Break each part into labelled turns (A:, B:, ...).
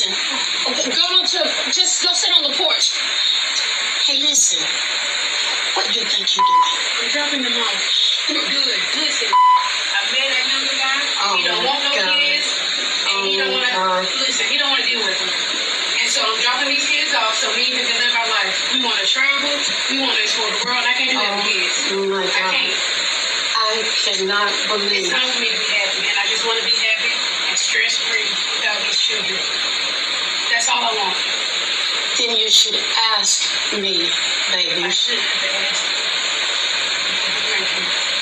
A: listen. Just go sit on the porch. Hey, listen. What do you think you're doing?
B: I'm dropping them off. Good. Listen, I met that younger guy. He don't want no kids. And he don't want to, listen, he don't want to deal with them. And so I'm dropping these kids off so me and him can live our life. We want to travel. We want to explore the world. I can't do that with kids.
A: Oh, my God.
B: I can't.
A: I cannot believe
B: it's time for me to be happy. And I just want to be happy and stress-free without these children. That's all I want.
A: Then you should ask me, baby.
B: I should have asked.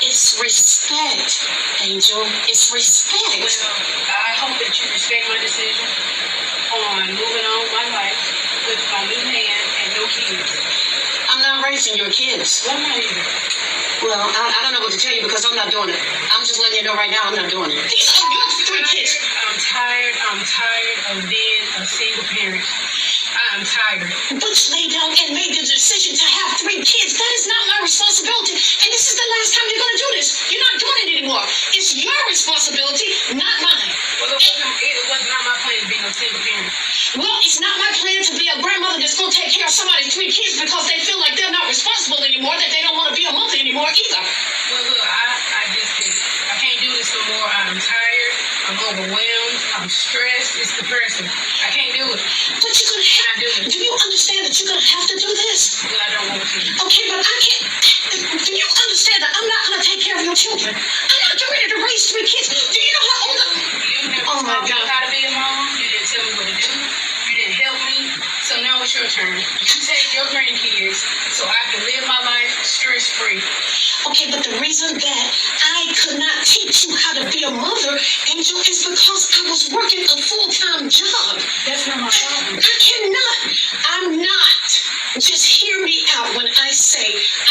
A: It's respect, Angel. It's respect.
B: Well, I hope that you respect my decision on moving on with my life with my new man and no kids.
A: I'm not raising your kids.
B: Well, I'm not either.
A: Well, I don't know what to tell you because I'm not doing it. I'm just letting you know right now I'm not doing it. These are your 3 kids.
B: I'm tired of being a single parent. I'm tired.
A: But you laid down and made the decision to have 3 kids. That is not my responsibility. And this is the last time you're going to do this. You're not doing it anymore. It's your responsibility, not mine.
B: Well, it was not my plan to be no single parent.
A: Well, it's not my plan to be a grandmother that's going to take care of somebody's 3 kids because they feel like they're not responsible anymore, that they don't want to be a mother anymore either.
B: Well, look, I can't do this no more. I'm tired. I'm overwhelmed. I'm stressed. It's depressing. I can't do it.
A: But you're going to have to. Do you understand that you're going to have to do this?
B: Well, I don't want to.
A: Okay, but I can't. Do you understand that I'm not going to take care of your children? I'm not getting ready to raise 3 kids. Do you know how old I am?
B: You never taught me how to be a mom. You didn't tell me what to do. You didn't help me. So now it's your turn. You take your grandkids so I can live my life stress-free.
A: Okay, but the reason that I could not teach you how to be a mother, Angel, is because I was working a full-time job.
B: That's not my problem.
A: I cannot. I'm not. Just hear me out when I say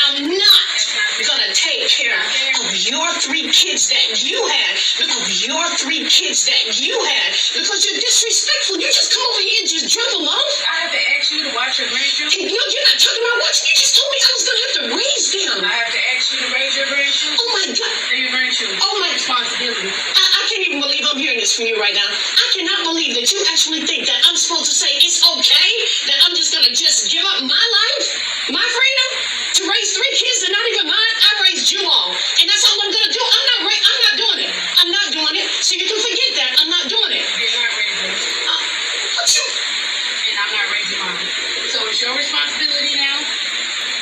A: I'm not going to take care of your 3 kids that you had, because your 3 kids that you had, because you're disrespectful. You just come over here and just drop them off.
B: I have to ask you to watch your grandchildren.
A: No, you're not talking about watching. You just told me I was going to have to raise them.
B: I have to ask you to raise your grandchildren.
A: Oh, my God.
B: They're your grandchildren.
A: Oh, my
B: responsibility.
A: I can't even believe I'm hearing this from you right now. I cannot believe that you actually think that I'm supposed to say it's okay, that I'm just going to just give up my life, my freedom, to raise 3 kids that are not even mine. I raised you all, and that's all I'm going to do. I'm not doing it. I'm not doing it. So you can forget that. I'm not doing it.
B: You're not raising them.
A: What you?
B: And I'm not raising mine. So it's your responsibility now.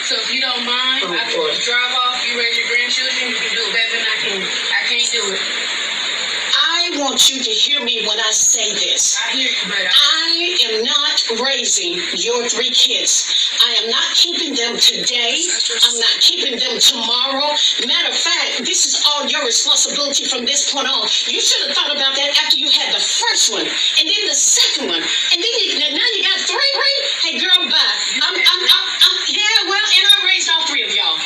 B: So if you don't mind, I can just drive off. You raise your grandchildren. You can do it better than I can. I can't do it.
A: I want you to hear me when I say this.
B: I hear you, but
A: I am not raising your 3 kids. I am not keeping them today. I'm not keeping them tomorrow. Matter of fact, this is all your responsibility from this point on. You should have thought about that after you had the first one, and then the second one, and then now you got 3, right? Hey, girl, bye. Yeah, well, and I raised all 3 of y'all.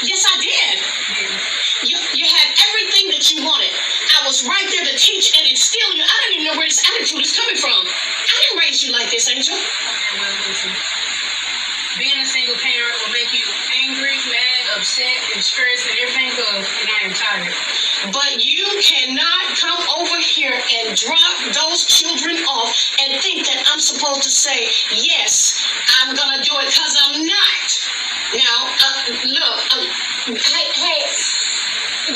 A: Yes, I did. You had everything that you wanted. I was right there to teach and instill you. I don't even know where this attitude is coming from. I didn't raise you like this, Angel.
B: Okay, well, listen. Being a single parent will make you angry, mad, upset, and stressed, and everything goes, and I am tired.
A: But you cannot come over here and drop those children off and think that I'm supposed to say, yes, I'm going to do it, because I'm not. Now, look, hey,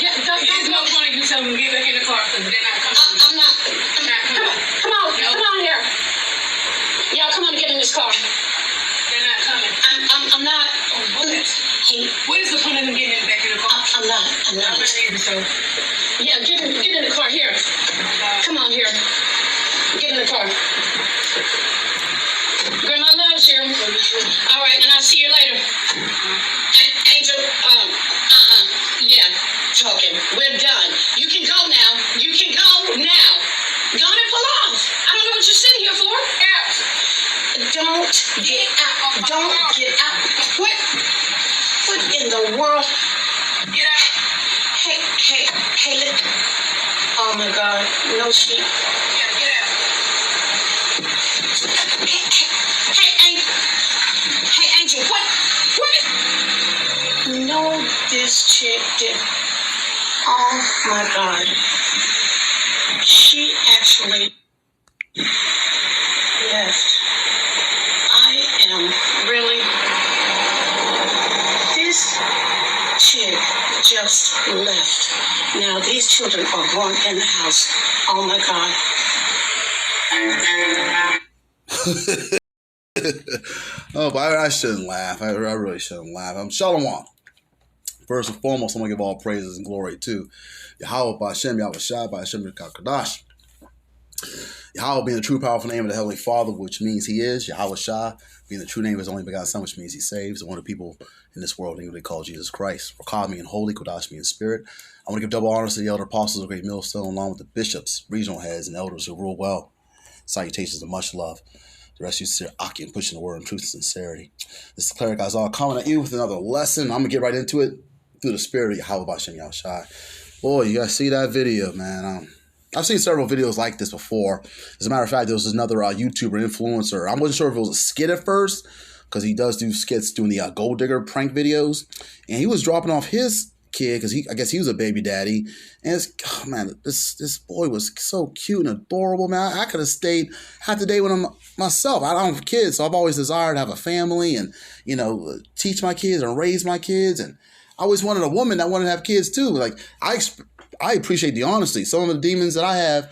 B: There's no point in you telling me to get back in the car because they're not coming.
A: I'm not coming. Come on here. Y'all, come on and get in this car.
B: They're not coming.
A: I'm not.
B: What?
A: Hey,
B: What is the point of them getting back in the car?
A: I'm not.
B: I'm not either, so.
A: Yeah, get in the car here. Come on here. Get in the car. Grandma loves you. All right, and I'll see you later. Angel, yeah, talking. We're done. You can go now. You can go now. Go on and pull off. I don't know what you're sitting here for. Out. Don't get out. Don't get out. What in the world?
B: Get out.
A: Hey, look. Oh my God. No shit.
B: Yeah, get out.
A: Hey, Angel, what? No, this chick did. Oh my God. She actually children are born in the house. Oh my God.
C: Oh, but I shouldn't laugh. I really shouldn't laugh. I'm Shalom. First and foremost, I'm going to give all praises and glory to Yahweh Ba'Shem, Yahweh Shai, Ba'Shem Kadash. Yahweh being the true powerful name of the Heavenly Father, which means He is. Yahweh Shai being the true name of His only begotten Son, which means He saves. And one of the people in this world they call Jesus Christ. Rakah meaning holy, Kodash meaning spirit. I want to give double honors to the elder apostles of Great Millstone, along with the bishops, regional heads, and elders who rule well. Salutations and much love. The rest of you sincere Aki and pushing the word in truth and sincerity. This is the Cleric Azal coming at you with another lesson. I'm going to get right into it through the spirit of Yahweh Ba'Shem Yahweh Shai. Boy, you got to see that video, man. I've seen several videos like this before. As a matter of fact, there was another YouTuber influencer. I wasn't sure if it was a skit at first, because he does do skits doing the gold digger prank videos. And he was dropping off his kid, because I guess he was a baby daddy. And this boy was so cute and adorable, man. I could have stayed half the day with him myself. I don't have kids, so I've always desired to have a family and, teach my kids and raise my kids. And I always wanted a woman that wanted to have kids too. Like, I appreciate the honesty. Some of the demons that I have,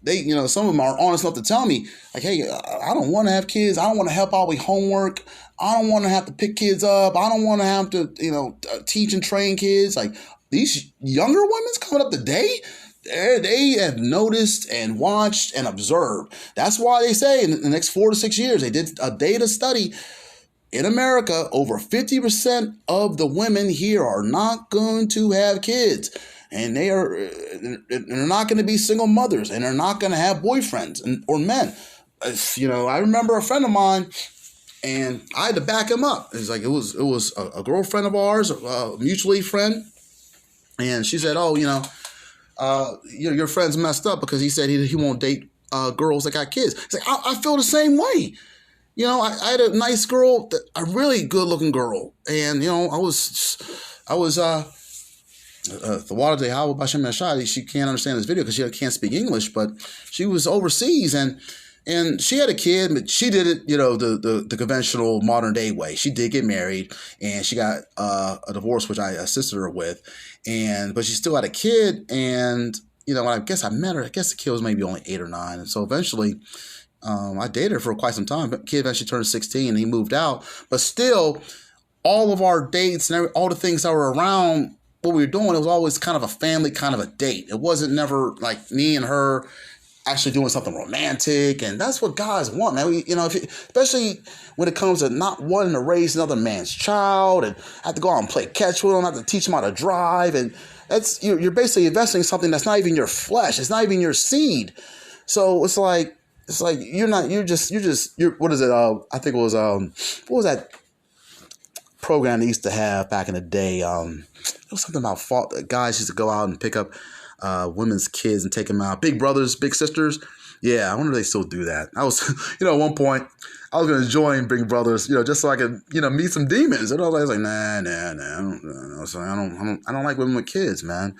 C: some of them are honest enough to tell me, like, hey, I don't want to have kids. I don't want to help out with homework. I don't want to have to pick kids up. I don't want to have to, teach and train kids. Like, these younger women's coming up today, they have noticed and watched and observed. That's why they say in the next 4 to 6 years, they did a data study. In America, over 50% of the women here are not going to have kids. And they're not going to be single mothers, and they're not going to have boyfriends or men. I remember a friend of mine, and I had to back him up. It was a girlfriend of ours, a mutual friend, and she said, "Oh, your friend's messed up because he said he won't date girls that got kids." It's like I feel the same way. I had a nice girl, a really good looking girl, and I was. The water de Hawa Bashem Nashadi, she can't understand this video because she can't speak English, but she was overseas and she had a kid, but she did it, the conventional modern day way. She did get married and she got a divorce, which I assisted her with, but she still had a kid. And when I guess I met her, I guess the kid was maybe only 8 or 9, and so eventually. I dated her for quite some time. But kid eventually turned 16 and he moved out. But still, all of our dates and all the things that were around what we were doing, it was always kind of a family kind of a date. It wasn't never like me and her actually doing something romantic. And that's what guys want, man. Especially when it comes to not wanting to raise another man's child and have to go out and play catch with them, have to teach them how to drive. And that's you're basically investing in something that's not even your flesh. It's not even your seed. So it's like what is it? I think it was, what was that program they used to have back in the day? It was something about guys used to go out and pick up women's kids and take them out. Big brothers, big sisters. Yeah, I wonder if they still do that. I was, at one point, I was going to join Big Brothers, just so I could, meet some demons. And I was like, nah, I don't like women with kids, man.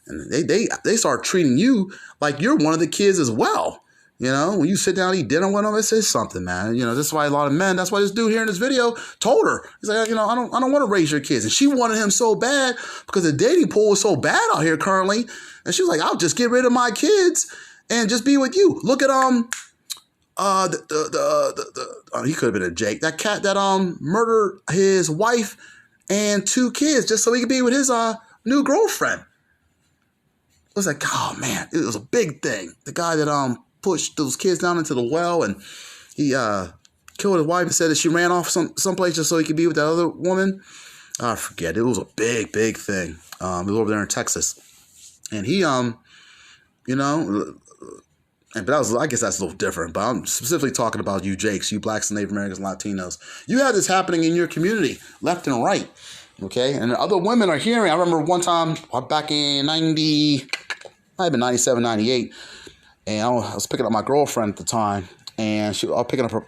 C: And they start treating you like you're one of the kids as well. When you sit down and eat dinner with them, it says something, man. That's why a lot of men, that's why this dude here in this video told her. He's like, I don't want to raise your kids. And she wanted him so bad because the dating pool is so bad out here currently. And she was like, I'll just get rid of my kids and just be with you. Look at, he could have been a Jake. That cat that, murdered his wife and 2 kids just so he could be with his, new girlfriend. It was like, oh man, it was a big thing. The guy that, pushed those kids down into the well, and he killed his wife and said that she ran off someplace just so he could be with that other woman. I forget. It was a big thing. It was over there in Texas, and he, but I guess that's a little different. But I'm specifically talking about you, Jakes, you blacks and Native Americans, Latinos. You have this happening in your community, left and right. Okay, and other women are hearing. I remember one time back in 90, might have been 97, 98. And I was picking up my girlfriend at the time, and I was picking up her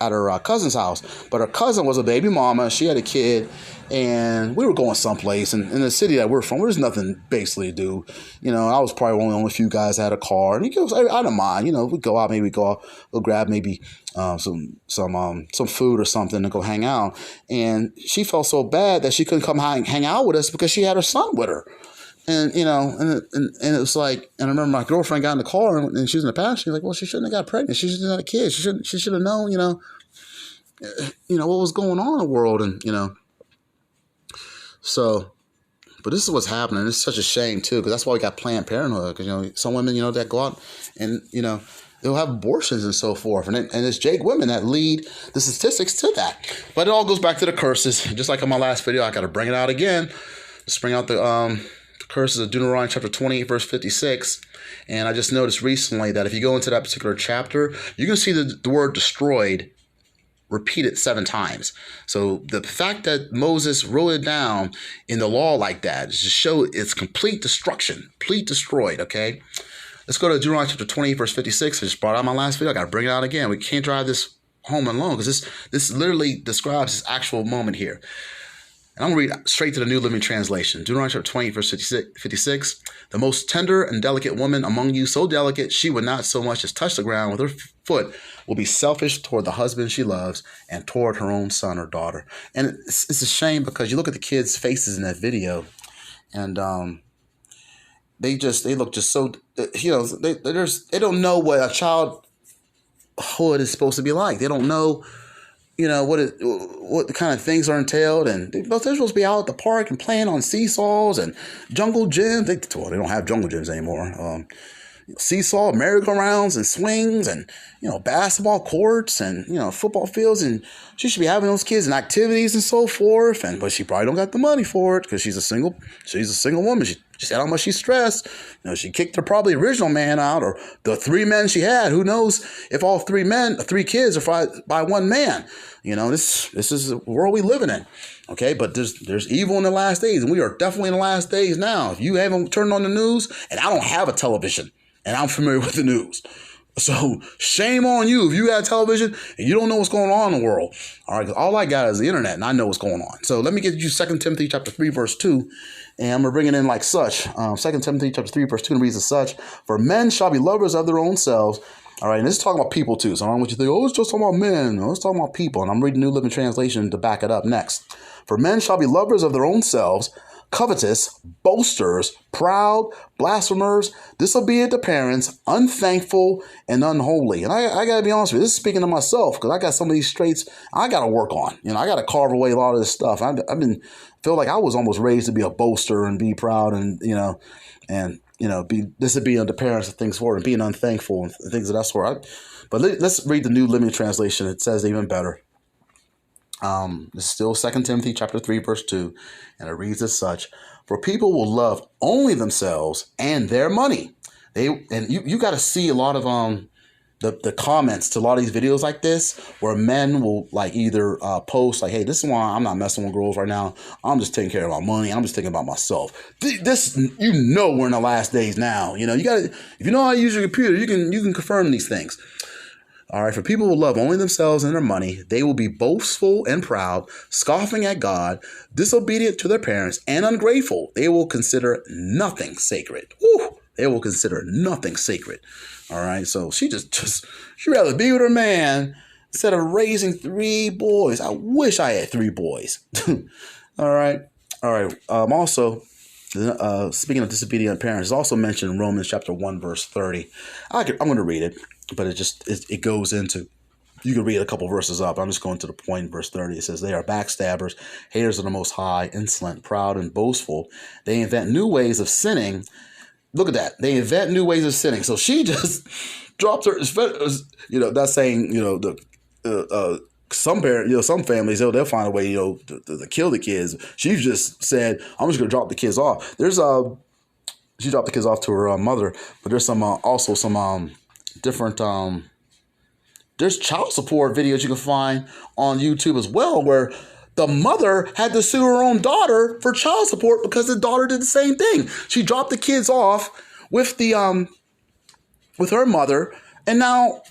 C: at her cousin's house. But her cousin was a baby mama. She had a kid, and we were going someplace. And in the city that we're from, there's nothing basically to do. I was probably one of the only few guys that had a car. And I don't mind. We'd go out, we'll grab maybe some food or something and go hang out. And she felt so bad that she couldn't come hang out with us because she had her son with her. And, and it was like, and I remember my girlfriend got in the car and she was in the passenger. She was like, well, she shouldn't have got pregnant. She shouldn't have had a kid. She should have known, what was going on in the world. And, so, but this is what's happening. It's such a shame too, because that's why we got Planned Parenthood. Because, some women, that go out and, they'll have abortions and so forth. And it's Jake women that lead the statistics to that. But it all goes back to the curses. Just like in my last video, I got to bring it out again. Just bring out the curses of Deuteronomy chapter 28, verse 56. And I just noticed recently that if you go into that particular chapter, you can see the word destroyed repeated 7 times. So the fact that Moses wrote it down in the law like that is just show it's complete destruction, complete destroyed, okay? Let's go to Deuteronomy chapter 28, verse 56. I just brought out my last video. I got to bring it out again. We can't drive this home alone because this literally describes this actual moment here. And I'm going to read straight to the New Living Translation. Deuteronomy chapter 20, verse 56. The most tender and delicate woman among you, so delicate she would not so much as touch the ground with her foot, will be selfish toward the husband she loves and toward her own son or daughter. And it's a shame because you look at the kids' faces in that video and they look just so, they don't know what a childhood is supposed to be like. They don't know what kind of things are entailed, and they're supposed to be out at the park and playing on seesaws and jungle gyms. They don't have jungle gyms anymore. Seesaw, merry-go-rounds, and swings, and basketball courts, and football fields, and she should be having those kids and activities and so forth. But she probably don't got the money for it because she's a single woman. She said how much she's stressed. She kicked her probably original man out, or the 3 men she had. Who knows if all 3 kids are by one man? This is the world we living in. Okay, but there's evil in the last days, and we are definitely in the last days now. If you haven't turned on the news, and I don't have a television, and I'm familiar with the news. So shame on you if you got television and you don't know what's going on in the world. All right, because all I got is the internet, and I know what's going on. So let me get you 2 Timothy chapter 3, verse 2, and I'm going to bring it in like such. 2 Timothy chapter 3, verse 2 reads as such. For men shall be lovers of their own selves. All right, and this is talking about people too. So I don't want you to think, it's just talking about men. No, it's talking about people. And I'm reading New Living Translation to back it up next. For men shall be lovers of their own selves, covetous, boasters, proud, blasphemers, disobedient to parents, unthankful, and unholy. And I got to be honest with you, this is speaking to myself because I got some of these traits I got to work on. I got to carve away a lot of this stuff. Feel like I was almost raised to be a boaster and be proud and, be disobedient to parents and things forward and being unthankful and things of that sort. But let's read the New Living Translation. It says even better. This is still 2 Timothy chapter 3, verse 2, and it reads as such. For people will love only themselves and their money. You got to see a lot of the comments to a lot of these videos like this, where men will either post hey, this is why I'm not messing with girls right now. I'm just taking care of my money. I'm just thinking about myself. This we're in the last days now. You got to, if you know how to use your computer, you can confirm these things. All right, for people will love only themselves and their money, they will be boastful and proud, scoffing at God, disobedient to their parents, and ungrateful. They will consider nothing sacred. Woo! They will consider nothing sacred. All right, so she'd rather be with her man instead of raising 3 boys. I wish I had 3 boys. All right. Also, speaking of disobedient parents, it's also mentioned in Romans chapter 1, verse 30. I'm going to read it. But it goes into, you can read a couple verses up. I'm just going to the point, verse 30. It says, they are backstabbers, haters of the Most High, insolent, proud, and boastful. They invent new ways of sinning. Look at that. They invent new ways of sinning. So she just dropped her, that's saying, some parents, some families, they'll find a way, to kill the kids. She just said, I'm just going to drop the kids off. She dropped the kids off to her mother, but there's also some different there's child support videos you can find on YouTube as well, where the mother had to sue her own daughter for child support because the daughter did the same thing. She dropped the kids off with with her mother, and now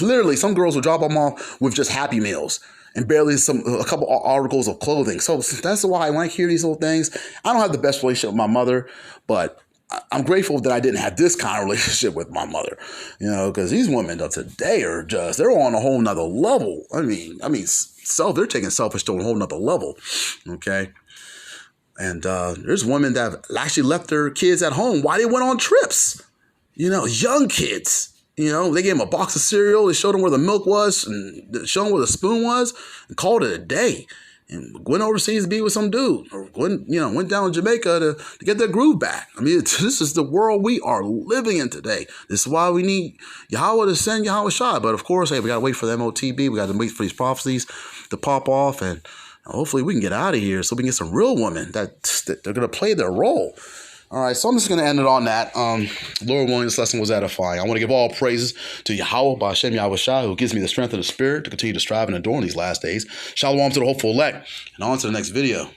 C: literally some girls would drop them off with just Happy Meals and barely a couple articles of clothing. So that's why when I hear these little things, I don't have the best relationship with my mother, but I'm grateful that I didn't have this kind of relationship with my mother, because these women of today are they're on a whole nother level. They're taking selfish to a whole nother level. Okay. And there's women that have actually left their kids at home while they went on trips. Young kids. They gave them a box of cereal. They showed them where the milk was and showed them where the spoon was and called it a day. And went overseas to be with some dude, or went down to Jamaica to get their groove back. I mean, this is the world we are living in today. This is why we need Yahweh to send Yahweh Shai. But of course, hey, we got to wait for the MOTB. We got to wait for these prophecies to pop off, and hopefully we can get out of here so we can get some real women that they're going to play their role. All right, so I'm just going to end it on that. Lord willing, this lesson was edifying. I want to give all praises to Yahweh, Ba'Shem Yahweh Shai, who gives me the strength of the spirit to continue to strive and adore in these last days. Shalom to the hopeful elect, and on to the next video.